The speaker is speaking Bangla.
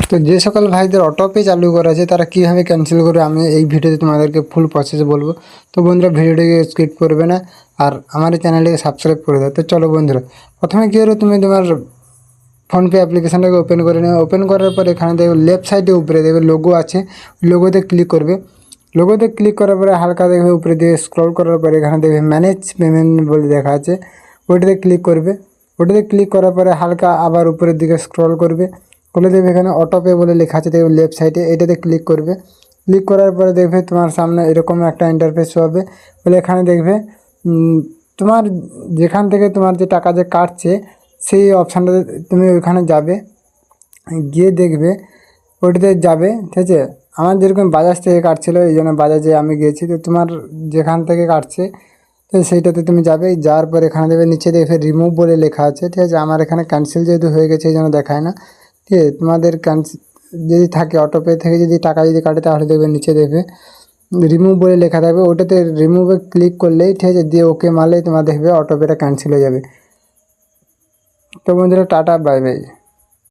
তো যে সকল ভাইদের অটোপে চালু করা আছে তারা কীভাবে ক্যান্সেল করবে আমি এই ভিডিওতে তোমাদেরকে ফুল প্রসেস বলবো। তো বন্ধুরা ভিডিওটিকে স্কিপ করবে না আর আমার এই চ্যানেলটিকে সাবস্ক্রাইব করে দাও। তো চলো বন্ধুরা, প্রথমে কী হলো, তুমি তোমার ফোনপে অ্যাপ্লিকেশানটাকে ওপেন করে নেবে। ওপেন করার পর এখানে দেখবে লেফট সাইডে উপরে দেখবে লোগো আছে, লোগোতে ক্লিক করবে। লোগোতে ক্লিক করার পরে হালকা দেখবে উপরে দিয়ে স্ক্রল করার পরে এখানে দেখবে ম্যানেজ পেমেন্ট বলে দেখা আছে, ওইটাতে ক্লিক করবে। ওটাতে ক্লিক করার পরে হালকা আবার উপরের দিকে স্ক্রল করবে, করলে দেখবে এখানে অটোপে বলে লেখা আছে দেখবে লেফট সাইডে, এটাতে ক্লিক করবে। ক্লিক করার পরে দেখবে তোমার সামনে এরকম একটা ইন্টারফেস হবে। বলে এখানে দেখবে তোমার যেখান থেকে তোমার যে টাকা যে কাটছে সেই অপশানটাতে তুমি ওইখানে যাবে, গিয়ে দেখবে ওইটাতে যাবে, ঠিক আছে। আমার যেরকম বাজাজ থেকে কাটছিলো এই জন্য বাজাজে আমি গিয়েছি। তো তোমার যেখান থেকে কাটছে তো সেইটাতে তুমি যাবে, যাওয়ার পর এখানে দেবে নিচে দেখবে রিমুভ বলে লেখা আছে, ঠিক আছে। আমার এখানে ক্যান্সেল যেহেতু হয়ে গেছে এই জন্য দেখায় না, ঠিক আছে। তোমাদের ক্যান্সেল যদি থাকে অটোপে থেকে যদি টাকা যদি কাটে তাহলে দেখবে নিচে দেখবে রিমুভ বলে লেখা থাকবে, ওটাতে রিমুভে ক্লিক করলেই, ঠিক আছে, দিয়ে ওকে মারলেই তোমার দেখবে অটোপেটা ক্যান্সেল হয়ে যাবে। তো বন্ধুরা টাটা, বাই বাই।